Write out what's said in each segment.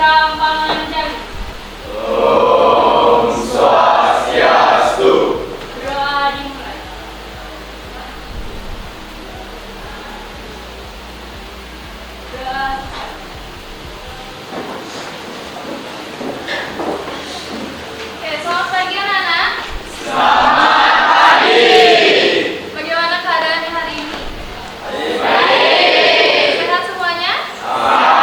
Pangandaran. Om Swastiastu. Doa dimulai. Doa. Oke, selamat pagi anak-anak. Selamat pagi. Bagaimana keadaannya hari ini? Baik. Sehat semuanya? Sehat.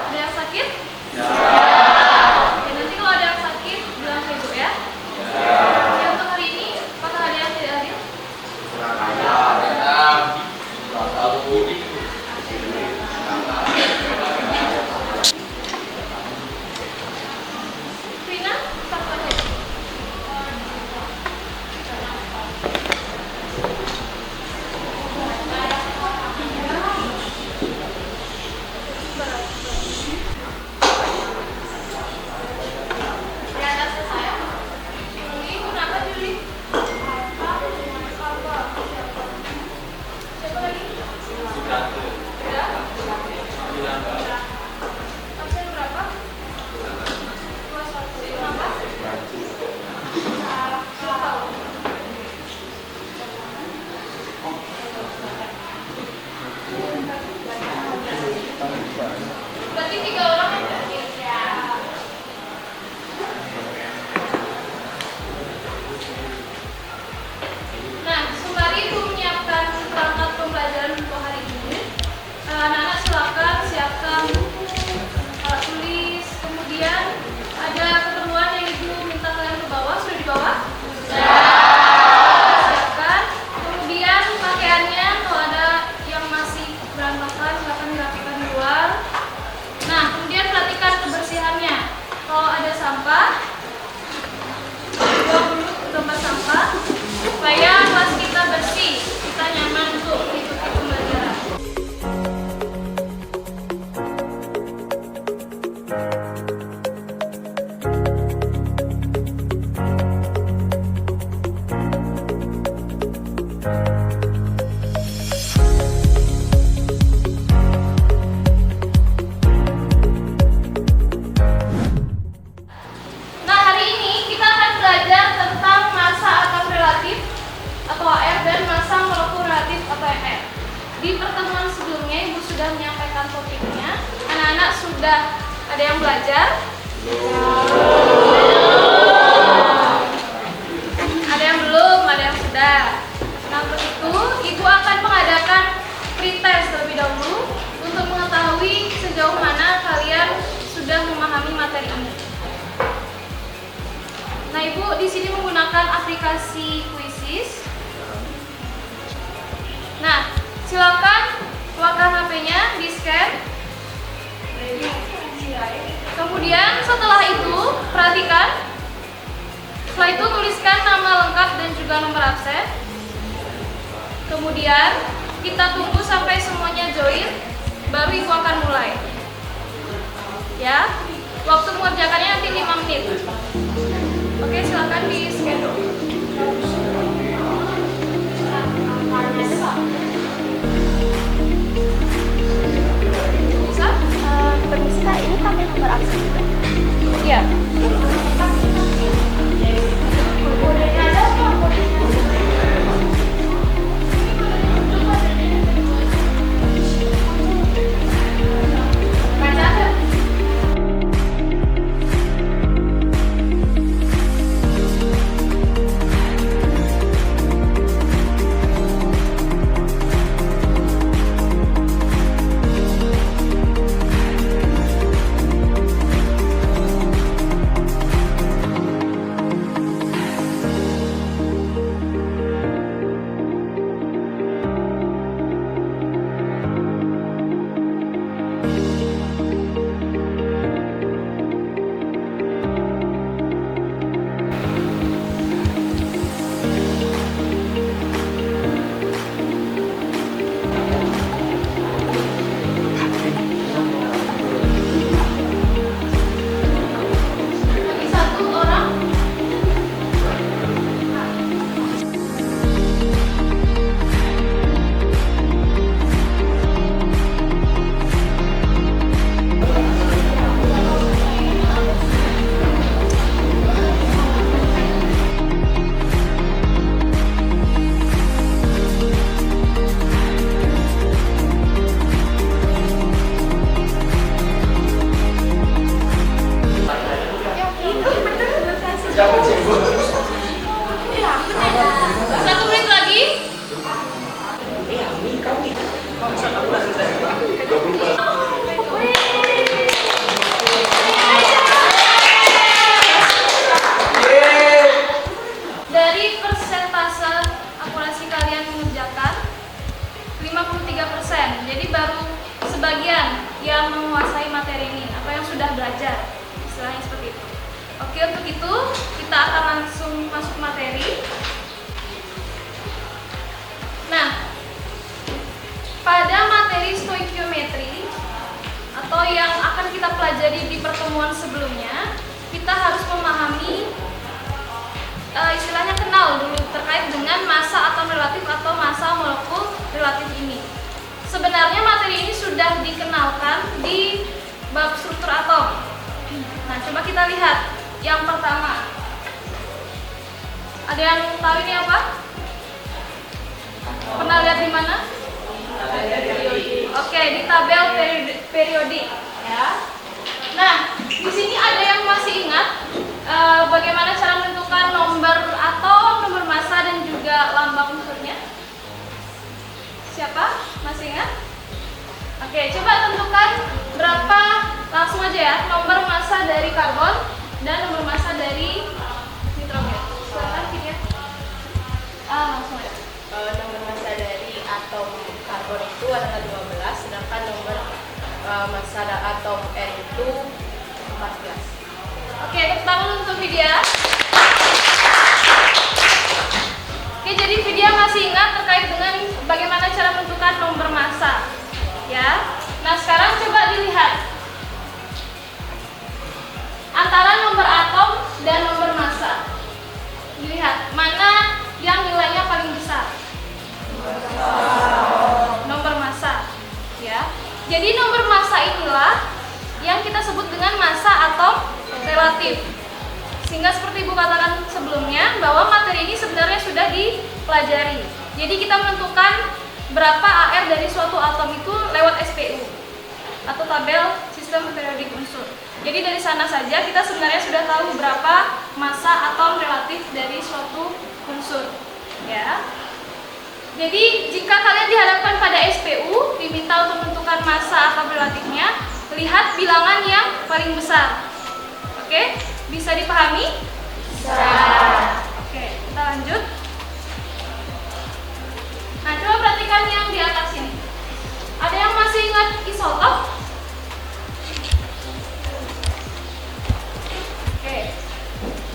Ada yang sakit? Sehat. Oke, nanti kalau ada yang sakit bilang ke ibu ya. Sehat. Oke, untuk hari ini apakah ada yang tidak hadir? Rina, satu aja. Di atasnya saya. Juli, kenapa Juli? Siapa lagi? Ya? Absen berapa? 21. Kenapa? Belum tahu. Berarti 3 orang ya? Nah, sembari ibu menyiapkan perangkat pembelajaran untuk hari ini, anak-anak silakan siapkan buku, alat tulis, kemudian ada keperluan yang ibu minta kalian ke bawah, sudah di bawah? Siapkan. Kemudian pakaiannya kalau ada yang masih berantakan silakan dirapikan di luar. Nah, kemudian perhatikan kebersihannya. Kalau ada sampah, buang dulu ke tempat sampah supaya kelas kita bersih, kita nyaman untuk mengikuti pembelajaran. Nah, hari ini kita akan belajar tentang massa atom relatif atau AR dan massa molekul relatif atau MR. Di pertemuan sebelumnya ibu sudah menyampaikan topiknya. Anak-anak sudah ada yang belajar? Ada yang belum, ada yang sudah. Nah, untuk itu ibu akan mengadakan pretest terlebih dahulu untuk mengetahui sejauh mana kalian sudah memahami materi ini. Nah, ibu di sini menggunakan aplikasi Quizzes. Nah, silakan keluarkan HP-nya, di-scan. Kemudian setelah itu perhatikan. Setelah itu tuliskan nama lengkap dan juga nomor absen. Kemudian kita tunggu sampai semuanya join, baru ibu akan mulai. Ya, waktu mengerjakannya nanti 5 menit. Oke, silakan di-scan dulu. Bisa? Permisi Kak, ini pakai nomor absen juga? Iya. sudah menguasai materi ini, atau yang sudah belajar, istilahnya seperti itu. Oke, untuk itu kita akan langsung masuk materi. Nah, pada materi stoikiometri atau yang akan kita pelajari di pertemuan sebelumnya, kita harus memahami istilahnya kenal dulu terkait dengan massa atom relatif atau massa molekul relatif ini. Sebenarnya materi ini sudah dikenalkan di bab struktur atom. Nah, coba kita lihat. Yang pertama, ada yang tahu ini apa? Pernah lihat di mana? Oke, di tabel periodik ya. Nah, di sini ada yang masih ingat bagaimana cara menentukan nomor atom, nomor massa dan juga lambang unsurnya? Siapa? Masih ingat? Oke, coba tentukan berapa, langsung aja ya, nomor massa dari karbon dan nomor massa dari nitrogen. Silakan Vidya. Langsung aja. Nomor massa dari atom karbon itu adalah 12, sedangkan nomor massa atom R itu 14. Oke, tepuk tangan untuk Vidya. Oke, jadi Vidya masih ingat terkait dengan bagaimana cara menentukan nomor massa, ya. Nah, sekarang coba dilihat antara nomor atom dan nomor massa. Dilihat mana yang nilainya paling besar. Nomor massa, ya. Jadi nomor massa inilah yang kita sebut dengan massa atom relatif. Sehingga seperti Ibu katakan sebelumnya bahwa materi ini sebenarnya sudah dipelajari. Jadi kita menentukan berapa AR dari suatu atom itu lewat SPU atau tabel sistem periodik unsur. Jadi dari sana saja kita sebenarnya sudah tahu berapa massa atom relatif dari suatu unsur, ya. Jadi jika kalian dihadapkan pada SPU, diminta untuk menentukan massa atom relatifnya, lihat bilangan yang paling besar. Oke, bisa dipahami? Bisa. Oke, kita lanjut. Nah, coba perhatikan yang di atas ini. Ada yang masih ingat isotop? Oke,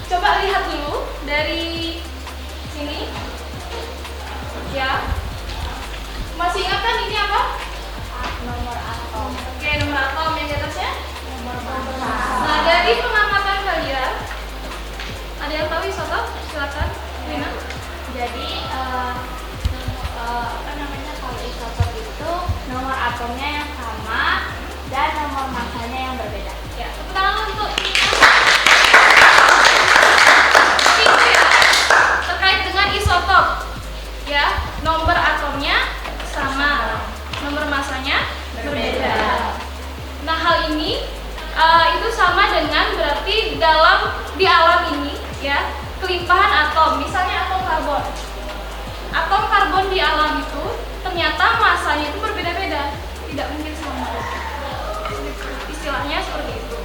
coba lihat dulu dari sini, ya. Masih ingat kan ini apa? Nomor atom. Oke, nomor atom yang di atasnya. Nomor massa. Nah, dari pengamatan kalian, ada yang tahu isotop? Silakan, Rina. Jadi kalau isotop itu nomor atomnya yang sama dan nomor massanya yang berbeda. Ya, tepuk tangan untuk itu ya. Terkait dengan isotop, ya, nomor atomnya sama, nomor massanya berbeda. Nah, hal ini itu sama dengan berarti di alam ini, ya, kelimpahan atom. Misalnya atom karbon. Atom karbon di alam itu ternyata masanya itu berbeda-beda, tidak mungkin sama. Istilahnya seperti itu.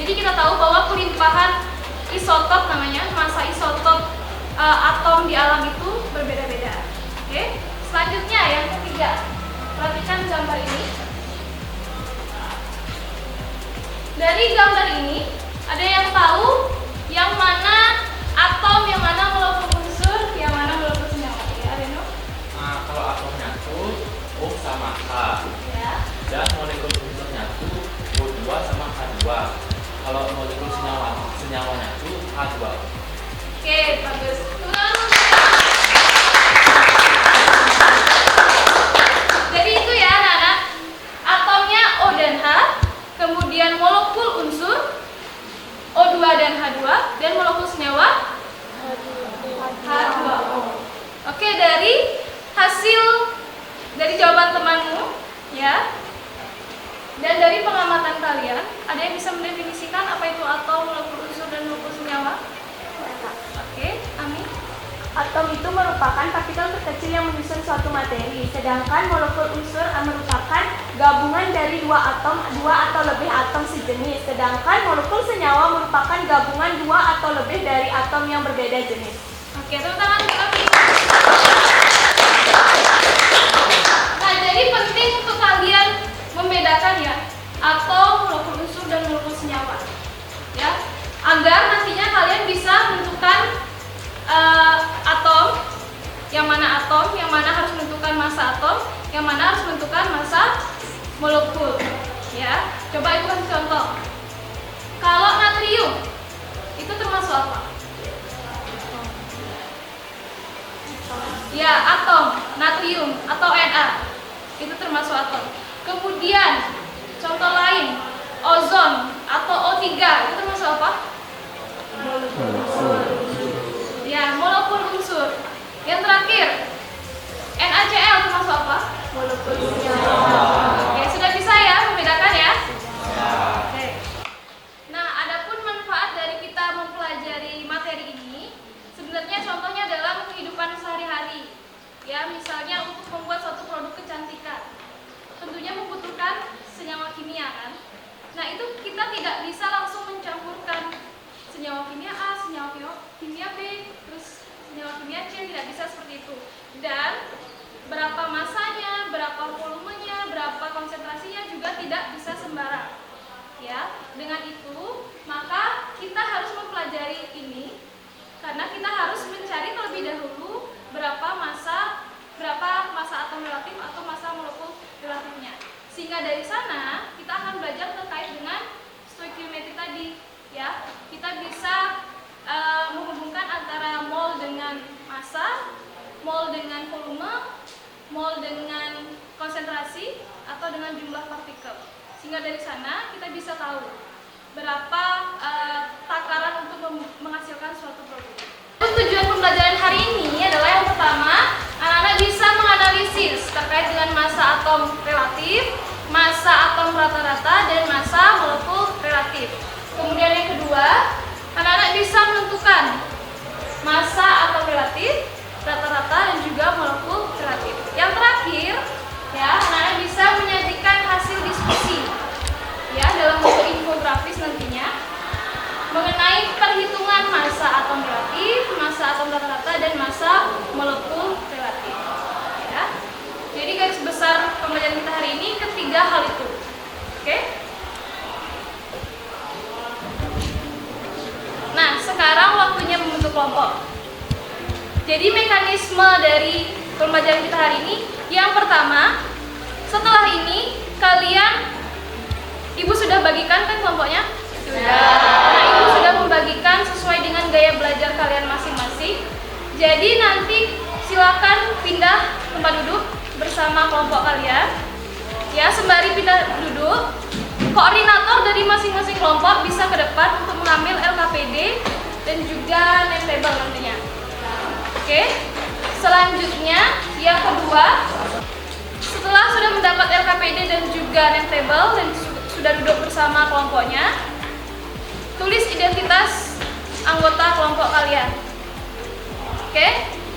Jadi kita tahu bahwa kelimpahan isotop namanya, massa isotop atom di alam itu berbeda-beda. Oke. Selanjutnya yang ketiga, perhatikan gambar ini. Dari gambar ini ada yang tahu yang mana atom, yang mana molekul unsur, yang mana molekul senyawa? Ya, Reno? Nah, kalau atom nyatu, O sama H. Ya. Dan molekul unsur nyatu, O2 sama H2. Kalau molekul senyawa nyatu, H2. Oke, bagus. Jadi itu ya anak-anak, atomnya O dan H, kemudian molekul unsur O2 dan H2, dan molekul senyawa H2O. Oke, dari hasil dari jawaban temanmu, ya, dan dari pengamatan kalian, ada yang bisa mendefinisikan apa itu atom, molekul unsur, dan molekul senyawa? Oke, Ami. Atom itu merupakan partikel terkecil yang menyusun suatu materi, sedangkan molekul unsur merupakan gabungan dari dua atau lebih atom sejenis, sedangkan molekul senyawa merupakan gabungan dua atau lebih dari atom yang berbeda jenis. Oke, teman-teman, nah, jadi penting untuk kalian membedakan ya yang mana harus menentukan massa molekul. Ya, coba Ibu kasih contoh. Kalau natrium itu termasuk apa? Ya, atom natrium atau Na itu termasuk atom. Kemudian contoh lain, ozon atau O3 itu termasuk apa? Ya, molekul unsur. Yang terakhir, NaCl termasuk apa? Molekul Oke, sudah bisa ya membedakan ya? Oke. Nah, adapun manfaat dari kita mempelajari materi ini, sebenarnya contohnya dalam kehidupan sehari-hari. Ya, misalnya untuk membuat suatu produk kecantikan, tentunya membutuhkan senyawa kimia kan? Nah, itu kita tidak bisa langsung mencampurkan senyawa kimia A, senyawa kimia B, terus senyawa kimia C, tidak bisa seperti itu. Dan berapa masanya, berapa volumenya, berapa konsentrasinya juga tidak bisa sembarang. Ya, dengan itu maka kita harus mempelajari ini karena kita harus mencari terlebih dahulu berapa massa atom relatif atau massa molekul relatifnya. Sehingga dari sana kita akan belajar terkait dengan stoichiometri tadi. Ya, kita bisa menghubungkan antara mol dengan massa, mol dengan volume, mol dengan konsentrasi atau dengan jumlah partikel. Sehingga dari sana kita bisa tahu berapa takaran untuk menghasilkan suatu produk. Tujuan pembelajaran hari ini adalah yang pertama, anak-anak bisa menganalisis terkait dengan massa atom relatif, massa atom rata-rata, dan massa molekul relatif. Kemudian yang kedua, anak-anak bisa menentukan massa atom relatif, rata-rata, dan juga molekul relatif. Yang terakhir, ya, anak-anak bisa menyajikan hasil diskusi ya dalam bentuk infografis nantinya mengenai perhitungan massa atom relatif, massa atom rata-rata, dan massa molekul relatif. Ya. Jadi garis besar pembelajaran kita hari ini ketiga hal itu. Oke? Nah, sekarang waktunya membentuk kelompok. Jadi mekanisme dari pembelajaran kita hari ini, yang pertama, setelah ini kalian, Ibu sudah bagikan kan kelompoknya? Sudah. Nah, Ibu sudah membagikan sesuai dengan gaya belajar kalian masing-masing. Jadi nanti silakan pindah tempat duduk bersama kelompok kalian. Ya, sembari pindah duduk, koordinator dari masing-masing kelompok bisa ke depan untuk mengambil LKPD dan juga name table nantinya. Oke. Selanjutnya, yang kedua, setelah sudah mendapat LKPD dan juga name table dan sudah duduk bersama kelompoknya, tulis identitas anggota kelompok kalian. Oke.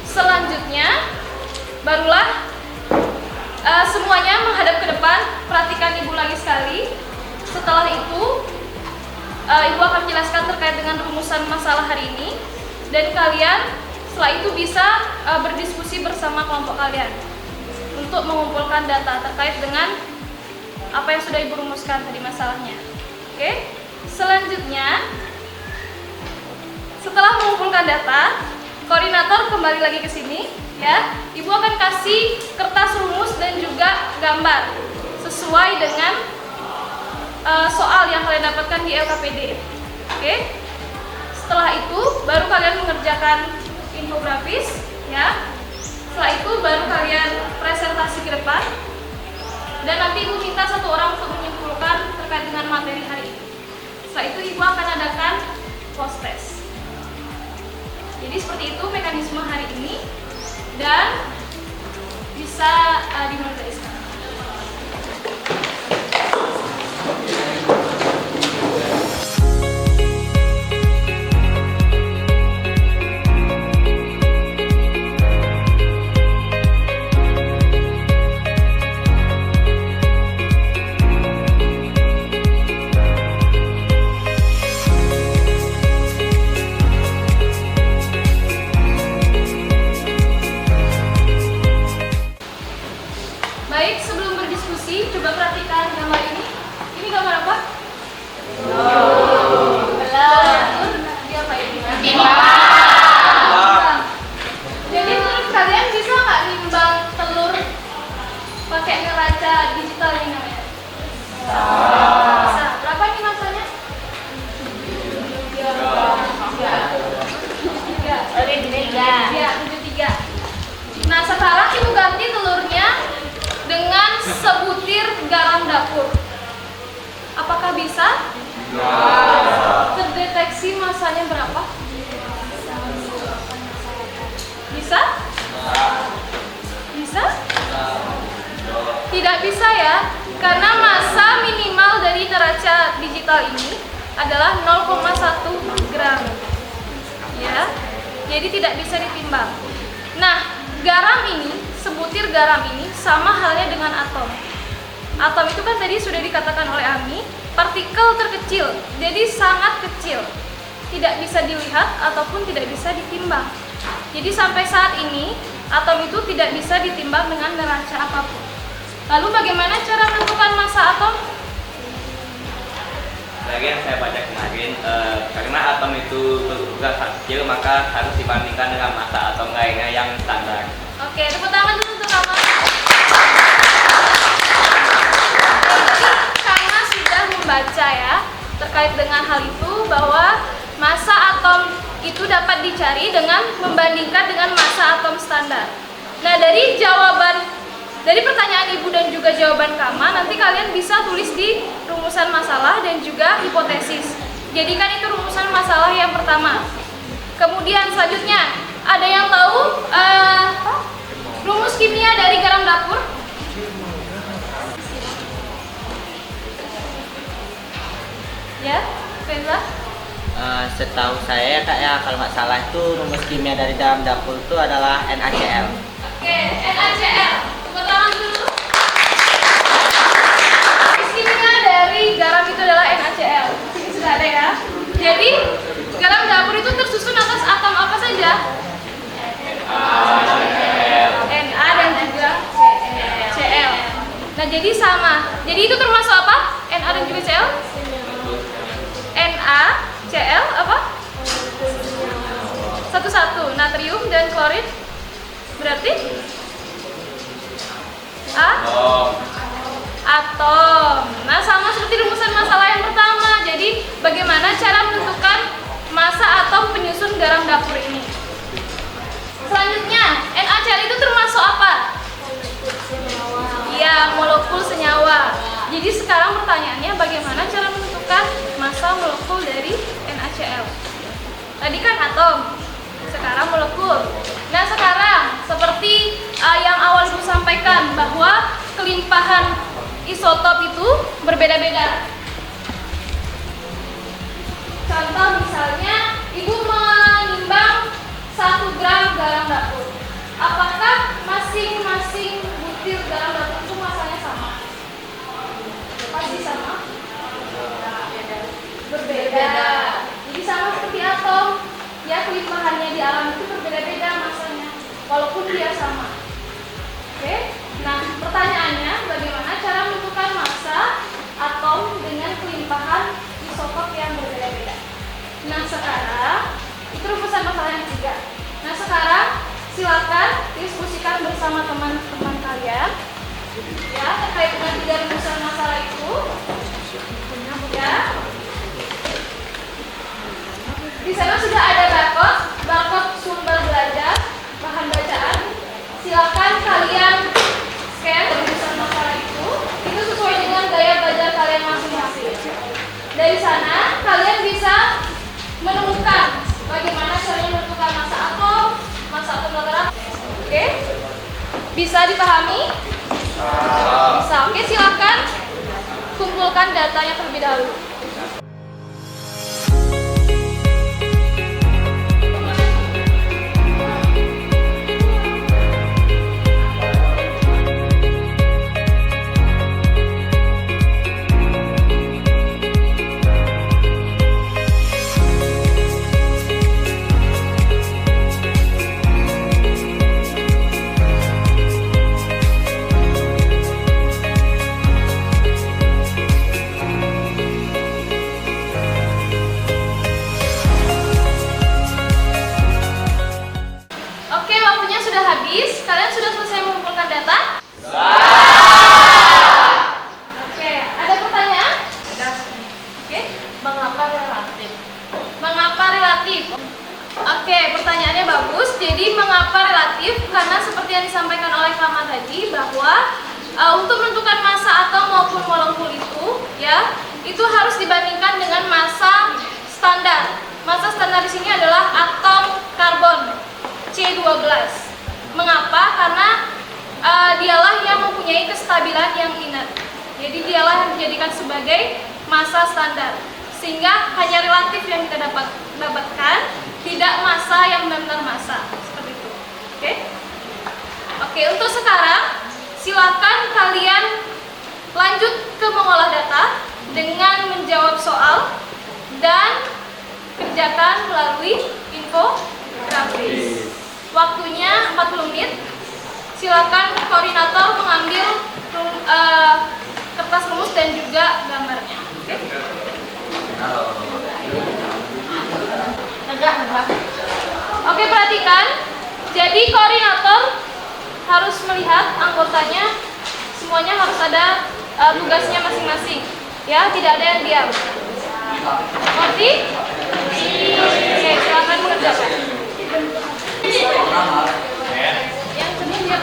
Selanjutnya, barulah semuanya menghadap ke depan. Perhatikan Ibu lagi sekali. Setelah itu, Ibu akan menjelaskan terkait dengan rumusan masalah hari ini, dan kalian setelah itu bisa berdiskusi bersama kelompok kalian untuk mengumpulkan data terkait dengan apa yang sudah Ibu rumuskan tadi masalahnya. Oke. Selanjutnya, setelah mengumpulkan data, koordinator kembali lagi ke sini, ya. Ibu akan kasih kertas rumus dan juga gambar sesuai dengan soal yang kalian dapatkan di LKPD. Oke. Setelah itu baru kalian mengerjakan infografis, ya. Setelah itu baru kalian presentasi ke depan. Dan nanti Ibu minta satu orang untuk menyimpulkan terkait dengan materi hari ini. Setelah itu Ibu akan adakan post test. Jadi seperti itu mekanisme hari ini, dan bisa dimulai dari sekarang. Baik, sebelum berdiskusi, coba perhatikan bisa? Terdeteksi masanya berapa? Bisa? Bisa? Tidak bisa ya, karena massa minimal dari neraca digital ini adalah 0,1 gram. Ya, jadi tidak bisa ditimbang. Nah, garam ini, sebutir garam ini sama halnya dengan atom. Atom itu kan tadi sudah dikatakan oleh Ami, partikel terkecil, jadi sangat kecil, tidak bisa dilihat ataupun tidak bisa ditimbang. Jadi sampai saat ini atom itu tidak bisa ditimbang dengan neraca apapun. Lalu bagaimana cara menentukan massa atom? Dari yang saya baca kemarin, karena atom itu berukuran kecil, maka harus dibandingkan dengan massa atom lainnya yang standar. Oke, tepuk tangan dulu untuk kamu. Karena sudah membaca ya terkait dengan hal itu, bahwa massa atom itu dapat dicari dengan membandingkan dengan massa atom standar. Nah, dari pertanyaan Ibu dan juga jawaban Kama, nanti kalian bisa tulis di rumusan masalah dan juga hipotesis. Jadikan itu rumusan masalah yang pertama. Kemudian selanjutnya, ada yang tahu rumus kimia dari garam dapur? Ya, Feza? Setahu saya Kak ya, kalau nggak salah itu rumus kimia dari garam dapur itu adalah NaCl. Oke, NaCl. Tepuk tangan dulu. Rumus kimia dari garam itu adalah NaCl. Ini sudah ada ya. Jadi, garam dapur itu tersusun atas atom apa saja? Na dan juga Cl. Nah, jadi sama. Jadi itu termasuk apa? Na dan juga Cl? Na, Cl apa? Satu-satu, natrium dan klorin. Berarti atom. Nah, sama seperti rumusan masalah yang pertama. Jadi, bagaimana cara menentukan massa atom penyusun garam dapur ini? Selanjutnya, NaCl itu termasuk apa? Iya, molekul senyawa. Jadi sekarang pertanyaannya, bagaimana cara menentukan massa molekul dari NaCl? Tadi kan atom, sekarang molekul. Nah, sekarang seperti yang awal Ibu sampaikan, bahwa kelimpahan isotop itu berbeda-beda. Contoh misalnya, Ibu menimbang 1 gram garam dapur. Apakah masing-masing butir garam dapur itu masanya sama? Pasti sama? Berbeda. Jadi sama seperti atom, ya, kelimpahannya di alam itu berbeda-beda masanya, walaupun dia sama. Oke? Nah, pertanyaannya, bagaimana cara menentukan massa atom dengan kelimpahan isotop yang berbeda-beda? Nah, sekarang itu rumusan masalah yang ketiga. Nah, sekarang silakan diskusikan bersama teman-teman kalian ya terkait dengan 3 rumusan masalah itu. Ya. Di sana sudah ada barcode sumber belajar, bahan bacaan. Silakan kalian scan rumusan masalah itu sesuai dengan gaya belajar kalian masing-masing. Dari sana kalian bisa menemukan bagaimana caranya menentukan massa atom garam. Oke? Bisa dipahami? Bisa. Oke, silakan kumpulkan datanya terlebih dahulu. Habis, kalian sudah selesai mengumpulkan data? Oke, ada pertanyaan? Oke, mengapa relatif? Mengapa relatif? Oke, pertanyaannya bagus. Jadi mengapa relatif? Karena seperti yang disampaikan oleh Kama tadi, bahwa untuk menentukan massa atom maupun molekul itu, ya, itu harus dijadikan sebagai masa standar, sehingga hanya relatif yang kita dapatkan, tidak masa yang benar-benar masa, seperti itu. Oke, untuk sekarang silakan kalian lanjut ke mengolah data dengan menjawab soal dan kerjakan melalui infografis. Waktunya 40 menit. Silakan koordinator mengambil kertas rumus dan juga gambarnya. Oke, perhatikan. Jadi koordinator harus melihat anggotanya, semuanya harus ada tugasnya masing-masing. Ya, tidak ada yang diam. Ngerti? Oke, silakan mengerjakan. Yang kedua.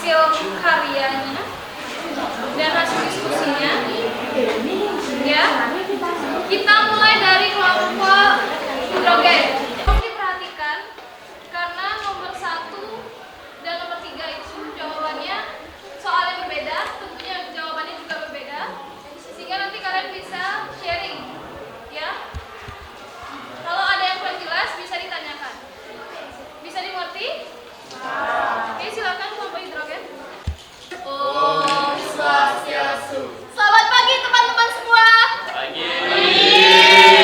hasil karyanya dan hasil diskusinya. Ya, kita mulai dari kelompok hidrogen. Tolong diperhatikan karena nomor 1 dan nomor 3 itu jawabannya soalnya berbeda, tentunya jawabannya juga berbeda, sehingga nanti kalian bisa sharing, ya. Kalau ada yang kurang jelas bisa ditanyakan. Bisa dimengerti? Oke, silakan kelompok hidrogen. Om Swastiastu. Selamat pagi teman-teman semua. Pagi.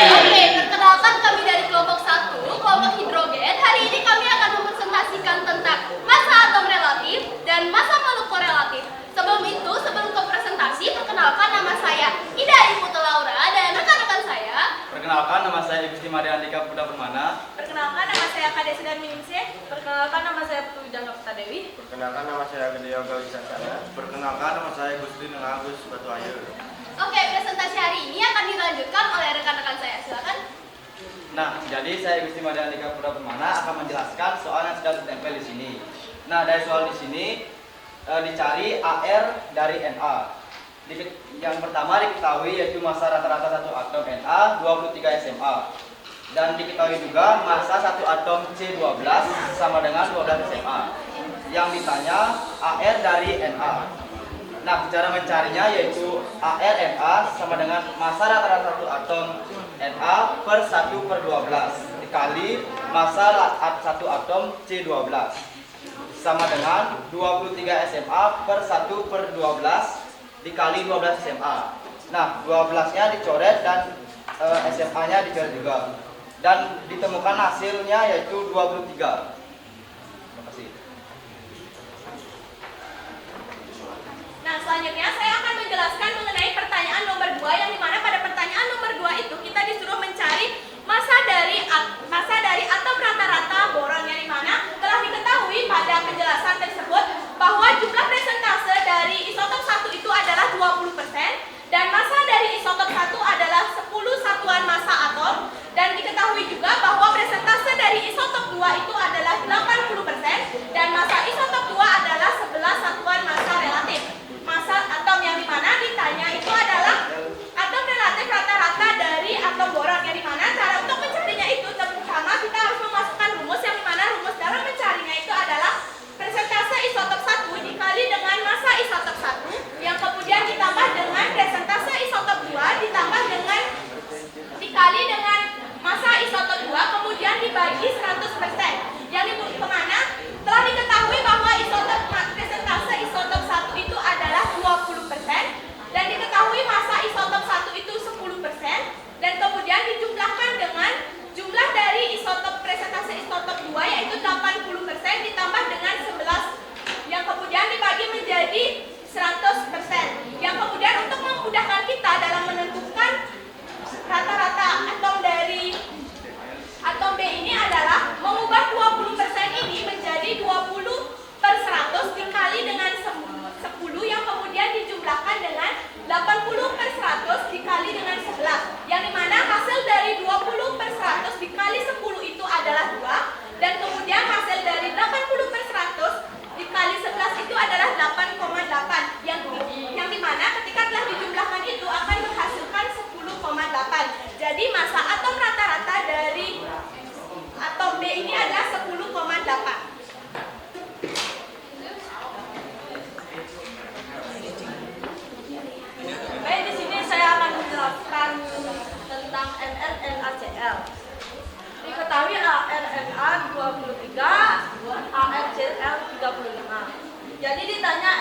Oke, perkenalkan kami dari kelompok 1, kelompok hidrogen. Hari ini kami akan mempresentasikan tentang massa atom relatif dan massa molekul relatif. Sebelum itu, sebelum ke presentasi, perkenalkan nama saya Ida Ibu Laura dan rekan-rekan saya. Perkenalkan, nama saya Gusti Maria Andika Putra Permana. Perkenalkan, nama saya Kade Sedar Miningsih. Perkenalkan, nama saya Putu Wijana Dewi. Perkenalkan, nama saya Gede Yoga Wisasana. Perkenalkan, nama saya Gusti Nengagus Batu Ayu. Oke, presentasi hari ini akan dilanjutkan oleh rekan-rekan saya. Silakan. Nah, jadi saya Gusti Maria Andika Putra Permana akan menjelaskan soal yang sudah ditempel di sini. Nah, dari soal di sini dicari AR dari Na. Yang pertama diketahui yaitu massa rata-rata satu atom Na 23 SMA. Dan diketahui juga massa satu atom C12 sama dengan 12 SMA. Yang ditanya AR dari Na. Nah, cara mencarinya yaitu AR Na sama dengan massa rata-rata satu atom Na per 1/12 dikali massa satu atom C12 sama dengan 23 SMA per 1/12 dikali 12 SMA. Nah, 12-nya dicoret dan SMA-nya dicoret juga. Dan ditemukan hasilnya yaitu 23. Terima kasih. Nah, selanjutnya saya akan menjelaskan mengenai pertanyaan nomor 2, yang dimana pada pertanyaan nomor 2 itu kita disuruh mencari massa dari atom rata-rata boron, yang dimana telah diketahui pada penjelasan tersebut bahwa jumlah persentase dari isotop 1 itu adalah 20% dan massa dari isotop 1 adalah 10 satuan massa atom, dan diketahui juga bahwa persentase dari isotop 2 itu adalah 80% dan massa isotop 2 adalah 11 satuan massa relatif. Massa atom yang dimana ditanya itu adalah atom relatif rata-rata dari atom boron, yang dimana cara untuk mencarinya itu pertama kita harus memasukkan rumus, yang dimana rumus dalam mencarinya itu adalah persentase isotop 1 dikali dengan massa isotop 1 yang kemudian ditambah dengan persentase isotop 2 ditambah dengan dikali dengan massa isotop 2 kemudian dibagi 100%, yang kemana telah diketahui bahwa persentase isotop 1 itu adalah 20% dan diketahui massa isotop 1 itu 10% dan kemudian dijumlahkan dengan jumlah dari persentase isotop 2 yaitu 80% ditambah dengan 11 yang kemudian dibagi menjadi 100%, yang kemudian untuk memudahkan kita dalam menentukan rata-rata atom dari atom B ini adalah mengubah 20% ini menjadi 20/100 dikali dengan 10 yang kemudian dijumlahkan dengan 80/100 dikali dengan 11, yang dimana hasil dari 20/100 dikali 10 itu adalah 2 dan kemudian hasil dari 80/100 dikali 11 itu adalah 8,8 yang dimana ketika telah dijumlahkan itu akan menghasilkan 10,8. Jadi massa atom rata-rata dari atom B ini adalah 10,8. Baik, di sini saya akan menjelaskan tentang NaCl. Diketahui ArNa 23, ArCl 35. Jadi ditanya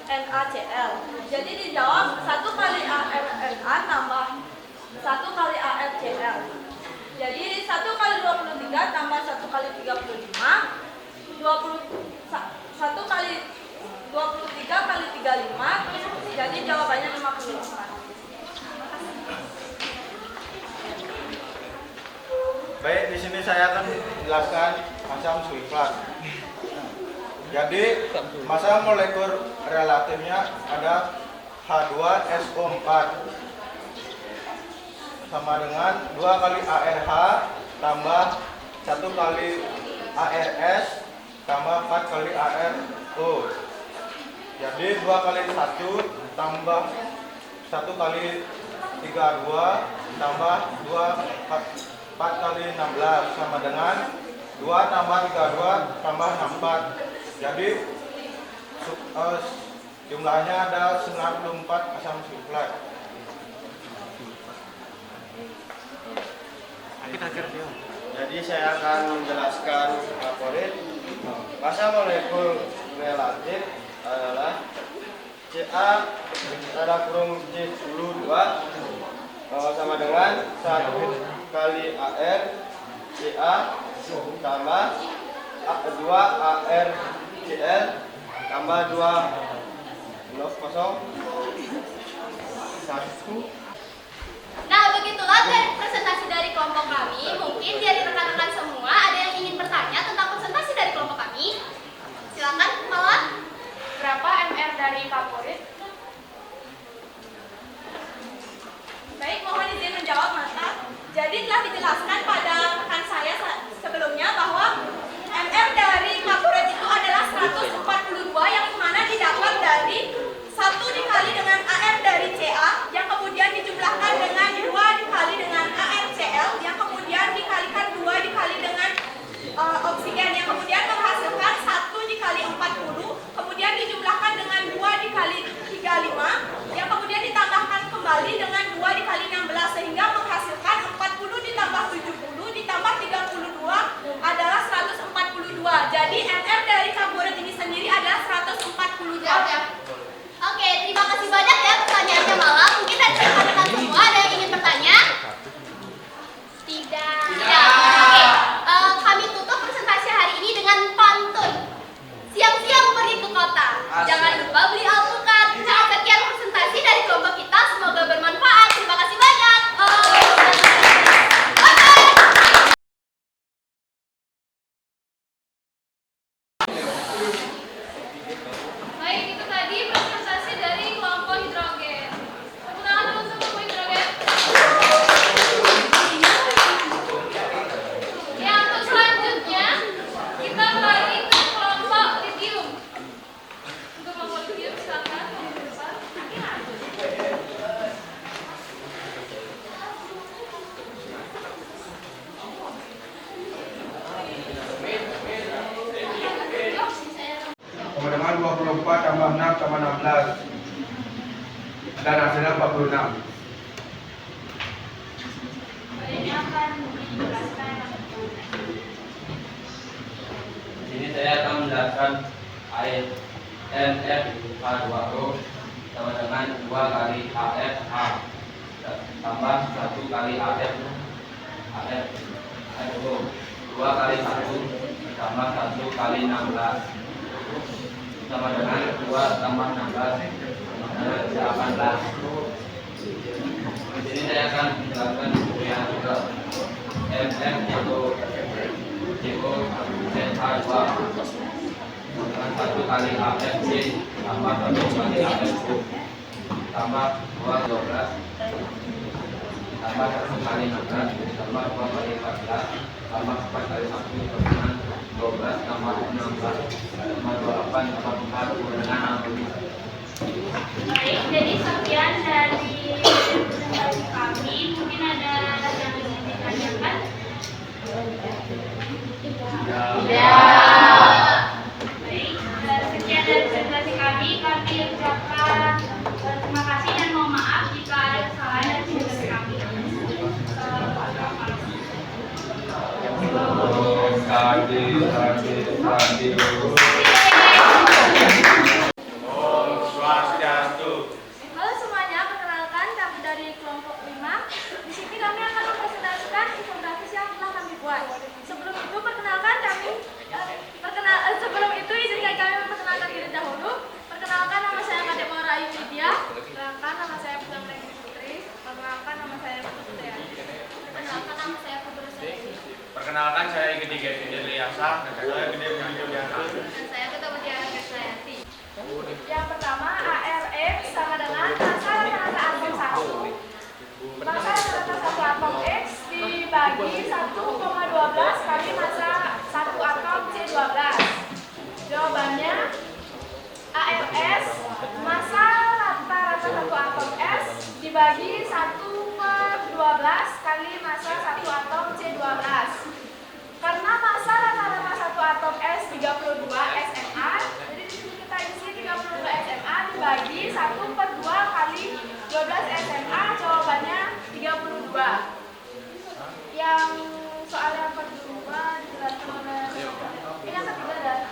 NaCl. Jadi dijawab 1 kali ArNa tambah 1 kali ArCl. Jadi 1 kali 23 tambah 1 kali 35, 1 kali 23 kali 35, jadi jawabannya 58. Baik, di sini saya akan menjelaskan asam sulfat. Jadi massa molekul relatifnya ada H2SO4 sama dengan 2 kali ARH tambah 1 kali ARS tambah 4 kali ARO Jadi 2 kali 1 tambah 1 kali 32 tambah 2 4 kali 16 sama dengan 2 tambah 32 tambah 64. Jadi jumlahnya ada 94 asam sulfat. Jadi saya akan menjelaskan favorit. Massa molekul relatif adalah Ca tanda kurung C10 2 sama dengan 1 kali AR Ca tambah 2 AR Cl tambah 2 kosong 1. Nah, begitulah presentasi dari kelompok kami. Mungkin dari rekan-rekan semua ada yang ingin bertanya tentang presentasi dari kelompok kami. Silakan, Mala. Berapa MR dari favorit? Baik, mohon izin menjawab, Mata. Jadi telah dijelaskan pada rekan saya sebelumnya bahwa MR dari favorit itu adalah 142 yang mana didapat dari 1 dikali dengan AR dari Ca yang kemudian dijumlahkan dengan 2 dikali dengan ArCl yang kemudian dikalikan 2 dikali dengan oksigen yang kemudian menghasilkan 1 dikali 40 kemudian dijumlahkan dengan 2 dikali 35 yang kemudian ditambahkan kembali dengan 2 dikali 16 sehingga menghasilkan 40 ditambah 70 ditambah 32 adalah 142. Jadi MR dari karbohidrat ini sendiri adalah 142. Oke, terima kasih banyak ya pertanyaannya Mala. Mungkin dari rekan-rekan semua ada yang ingin bertanya? Tidak. Oke, kami tutup presentasi hari ini dengan pantun. Siang-siang pergi ke kota. Jangan lupa beli alpukat. Sekian presentasi dari kelompok kita. Semoga bermanfaat. Terima kasih banyak. Bye-bye. Baik, itu tadi presentasi dari kelompok hidrogen. Tepuk tangan dulu untuk kelompok hidrogen. Ya, untuk selanjutnya kita beralih ke kelompok lithium. Untuk kelompok lithium silakan ke depan. Sama dengan 24 tambah 6 tambah 16 dan hasilnya 46. Ini akan dijelaskan. Di sini saya akan menjelaskan air NF2O sama dengan 2 kali AFH tambah 1 kali AFO 2 kali 1 tambah 1 kali 16 sama dengan 2 tambah 16 18. Di sini saya akan menjelaskan yang juga MF itu CONH2 dengan 1 kali AFC tambah 1 kali AFO tambah 2 12 tambah 1 kali 16 tambah 2 kali 14 tambah 4 kali 1 dengan 12 tambah 16 tambah 28 tambah 4 dengan 60. Baik, jadi sekian dari presentasi kami. Mungkin ada yang ingin ditanyakan? Ya. Baik, sekian dari presentasi kami. Kami ucapkan terima kasih dan mohon maaf jika ada kesalahan dari presentasi kami. Om Swastiastu. Halo semuanya, perkenalkan kami dari kelompok 5. Di sini kami akan mempresentasikan infografis yang telah kami buat. Sebelum itu izinkan kami memperkenalkan diri dahulu. Perkenalkan, nama saya Kadek Maura Ayu Widya. Perkenalkan, nama saya Pulang Renggi Putri. Perkenalkan, nama saya Putu Putri. Perkenalkan, nama saya Putu Putri. Perkenalkan, saya Gede Gede Liasa dan saya Gede Yulianti. Dan saya Ketua Mutiara Gasayati. Yang pertama, ARX sama dengan massa rata-rata atom 1. Massa rata-rata 1 atom X dibagi 1,12 kali massa 1 atom C12. Jawabannya ARS dibagi 1/12 kali massa satu atom C12. Karena massa rata-rata satu atom S 32 SMA, jadi di sini kita isi 32 SMA dibagi 1/2 kali 12 SMA, jawabannya 32. Yang soal yang kedua dijelaskan oleh ini yang ketiga dah.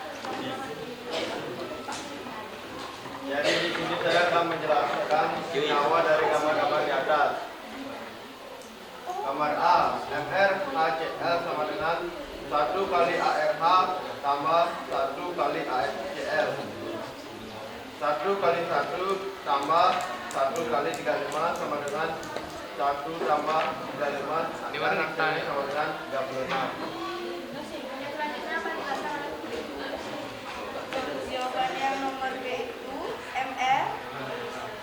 Jadi di sini saya akan menjelaskan senyawa dari gambar-gambar di atas. Gambar A, MR HCl sama dengan 1 kali ARH tambah 1 kali ArCl. 1 kali 1 tambah 1 kali 35 sama dengan 1 tambah 35 sama dengan 36. Jawaban yang nomor B itu MR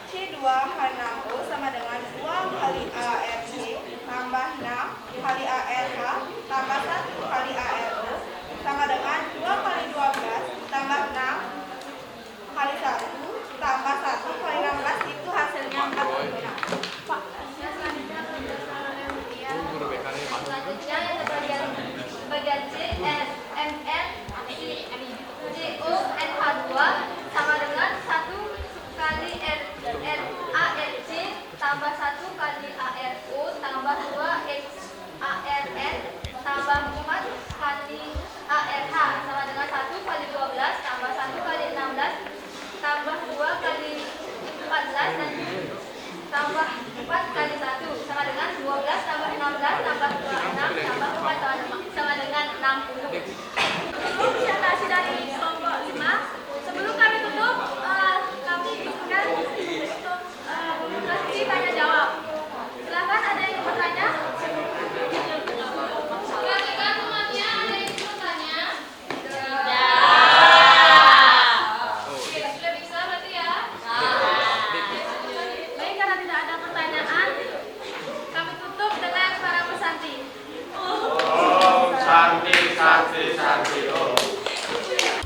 C2H6O sama dengan 2 kali ARC tambah 6 kali ARH tambah 1 kali ARO sama dengan 2 kali 12 tambah 6 kali 1 tambah 1 kali 16 itu hasilnya 46. Pak, selanjutnya penjelasan oleh Mutia. Selanjutnya yang bagian C, MN, CO, NH2 sama dengan 1 kali ARC tambah 1 kali ARO tambah 2 ARN tambah 4 kali ARH sama dengan 1 kali 12 tambah 1 kali 16 tambah 2 kali 14 dan tambah 4 kali 1 sama dengan 12 tambah 16 tambah 26 tambah 4 sama dengan 60. Untuk presentasi dari kelompok 5, sebelum kami tutup, kami izinkan untuk sesi tanya jawab. Silakan, ada yang bertanya? Silakan temannya, ada yang bertanya? Oke, sudah bisa berarti ya? Baik, karena tidak ada pertanyaan, kami tutup dengan para pesanti.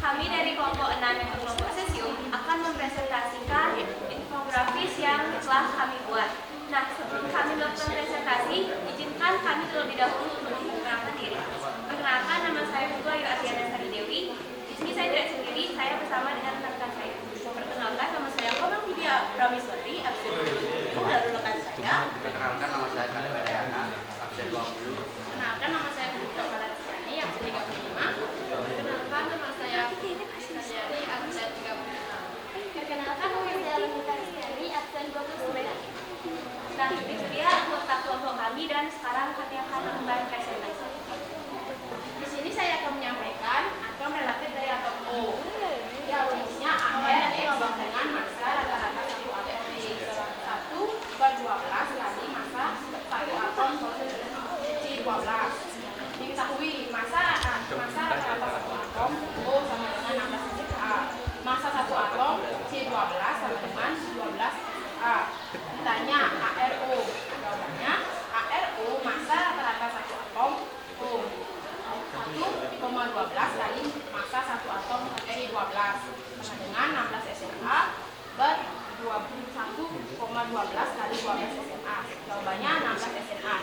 Kami dari kelompok 6 dan kelompok sesium akan mempresentasikan infografis yang telah kami buat. Nah, sebelum kami melakukan presentasi, izinkan kami terlebih dahulu untuk memperkenalkan diri. Perkenalkan, nama saya Putu Ayu Ardiana Sari Dewi. Di sini saya tidak sendiri, saya bersama dengan rekan saya. Perkenalkan, nama saya Komang Widya Pramiswati, absen 20. Lalu rekan saya. Perkenalkan, nama saya Khalil Wedayana, absen 20. Perkenalkan, nama saya Putu Malarasiani, absen 35. Perkenalkan, nama saya Karyani, absen 35. Perkenalkan, nama saya Lenita Rizkyani, absen 29. Nah, itu dia anggota kelompok kami dan sekarang kami akan membangun presentasi. Di sini saya akan menyampaikan atom relatif dari atom O. Ya, rumusnya AR sama dengan massa rata-rata satu atom C1/12 kali massa satu atom C12. Diketahui massa rata-rata satu atom O sama dengan 16 A. Massa satu atom C12 sama dengan 12 A. Ditanya ARO, jawabannya ARO massa rata-rata satu atom O 1,12 kali massa satu atom C12 sama dengan 16 SMA ber 21,12 kali 12 SMA. Jawabannya 16 SMA.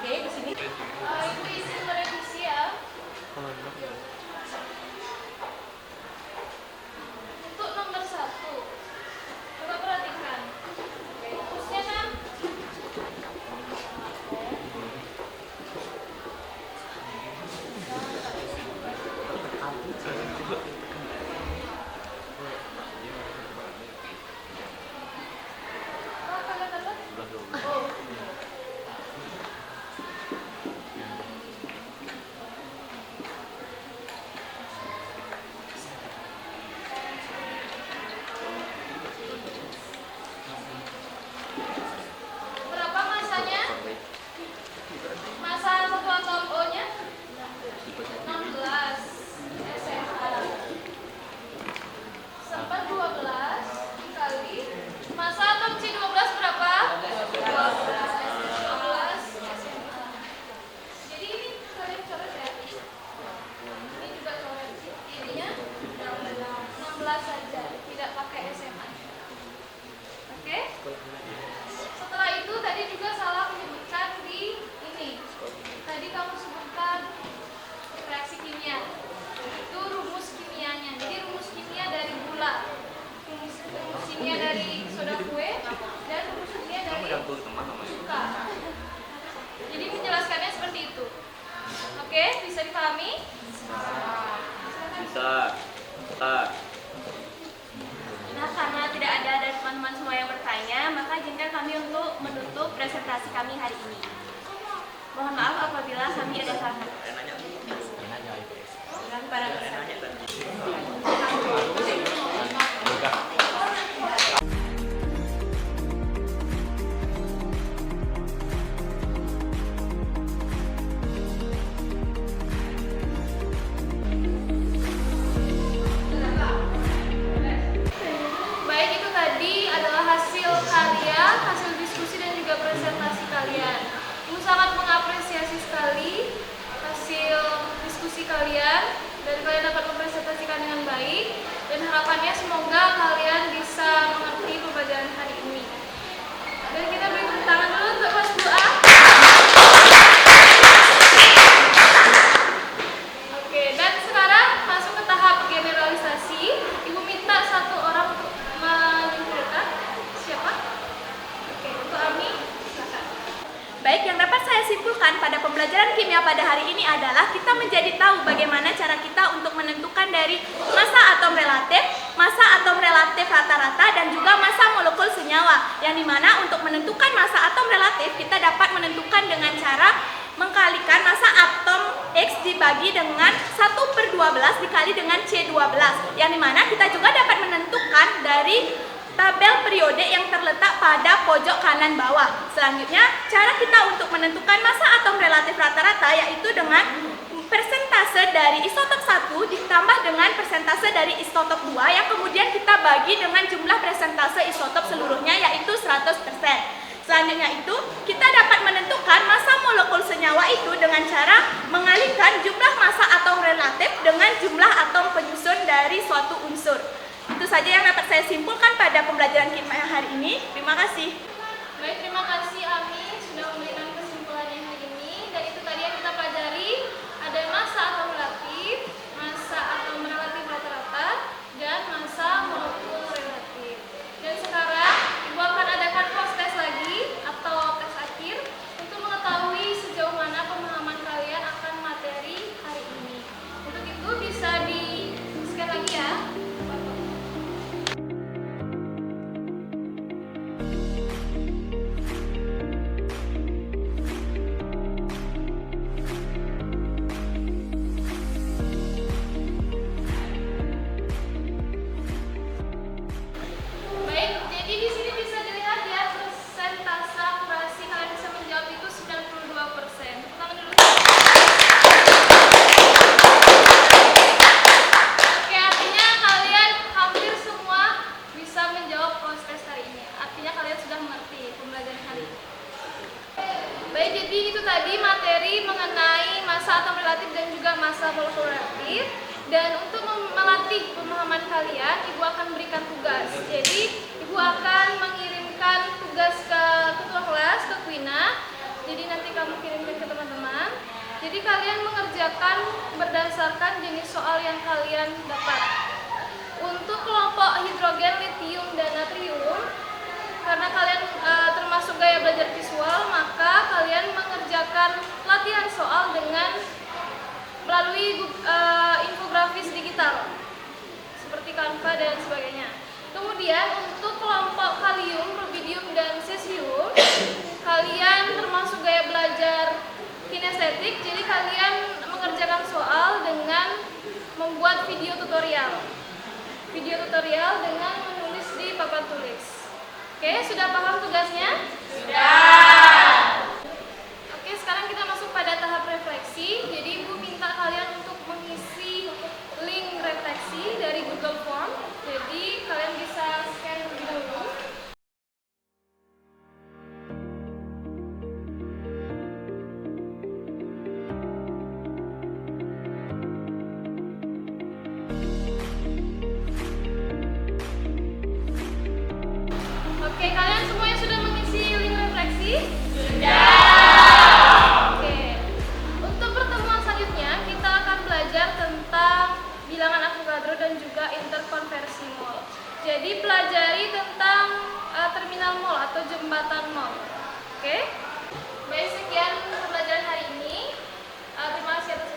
Oke, di sini Ibu izin merevisi ya. Untuk nomor 1, coba perhatikan. Fokusnya kan? Oh. Berapa masanya? Masa satu atom O-nya? 16 SMA. Sempat 12 dikali masa atom C12 berapa? 12 SMA. Jadi ini kalian coret ya. Ini juga coret. Ininya 16 saja, tidak pakai SMA. Setelah itu tadi juga salah menyebutkan di ini. Tadi kamu sebutkan reaksi kimia. Itu rumus kimianya. Jadi rumus kimia dari gula, rumus kimia dari soda kue, dan rumus kimia dari cuka. Jadi menjelaskannya seperti itu. Oke, bisa dipahami? Bisa. Nah, karena tidak ada dari teman-teman semua yang bertanya, maka izinkan kami untuk menutup presentasi kami hari ini. Mohon maaf apabila kami ada salah. Silakan para peserta. Baik, itu tadi adalah hasil karya, hasil diskusi dan juga presentasi kalian. Ibu sangat mengapresiasi sekali hasil diskusi kalian dan kalian dapat mempresentasikan dengan baik, dan harapannya semoga kalian bisa mengerti pembelajaran hari ini. Dan kita beri tepuk tangan dulu untuk kelas 2A. Oke, dan sekarang masuk ke tahap generalisasi. Ibu minta satu orang untuk menyimpulkan. Siapa? Oke, untuk Ami, silakan. Baik, yang dapat saya simpulkan pada pembelajaran kimia pada hari ini adalah kita menjadi tahu bagaimana cara kita untuk menentukan dari massa atom relatif rata-rata, dan juga massa molekul senyawa. Yang dimana untuk menentukan massa atom relatif kita dapat menentukan dengan cara mengkalikan massa atom X dibagi dengan 1/12 dikali dengan C12. Yang dimana kita juga dapat menentukan dari tabel periode yang terletak pada pojok kanan bawah. Selanjutnya, cara kita untuk menentukan massa atom relatif rata-rata yaitu dengan persentase dari isotop 1 ditambah dengan persentase dari isotop 2 yang kemudian kita bagi dengan jumlah persentase isotop seluruhnya yaitu 100%. Selanjutnya itu, kita dapat menentukan massa molekul senyawa itu dengan cara mengalihkan jumlah massa atom relatif dengan jumlah atom penyusun dari suatu unsur. Itu saja yang dapat saya simpulkan pada pembelajaran kimia hari ini. Terima kasih. Baik, terima kasih Ami sudah memberikan kesimpulannya hari ini. Dan itu tadi yang kita pelajari, ada massa atom relatif, massa atom relatif rata-rata, dan massa molekul relatif. Dan sekarang Ibu akan adakan post test lagi atau tes akhir untuk mengetahui sejauh mana pemahaman kalian akan materi hari ini. Untuk itu bisa di-scan lagi ya. Baik, jadi di sini bisa dilihat ya persentase akurasi kalian bisa menjawab itu 92%. Tepuk tangan dulu. Oke, artinya kalian hampir semua bisa menjawab post test hari ini. Artinya kalian sudah mengerti pembelajaran hari ini. Baik, jadi itu tadi materi mengenai massa atom relatif dan juga massa molekul relatif. Dan untuk melatih pemahaman kalian, Ibu akan berikan tugas. Jadi, Ibu akan mengirimkan tugas ke ketua kelas, ke Quina. Jadi nanti kamu kirimkan ke teman-teman. Jadi kalian mengerjakan berdasarkan jenis soal yang kalian dapat. Untuk kelompok hidrogen, litium, dan natrium, karena kalian termasuk gaya belajar visual, maka kalian mengerjakan latihan soal dengan melalui infografis digital seperti Canva dan sebagainya. Kemudian untuk kelompok kalium, rubidium, dan cesium, kalian termasuk gaya belajar kinestetik, jadi kalian mengerjakan soal dengan membuat video tutorial dengan menulis di papan tulis. Oke, sudah paham tugasnya? Sudah. Oke, sekarang kita masuk pada tahap refleksi. Jadi Ibu minta kalian untuk mengisi link refleksi dari Google Form. Jadi kalian bisa scan terlebih dahulu. Oke, kalian semua Jadi pelajari tentang terminal mall atau jembatan mall. Oke? Baik, sekian pembelajaran hari ini. Terima kasih atas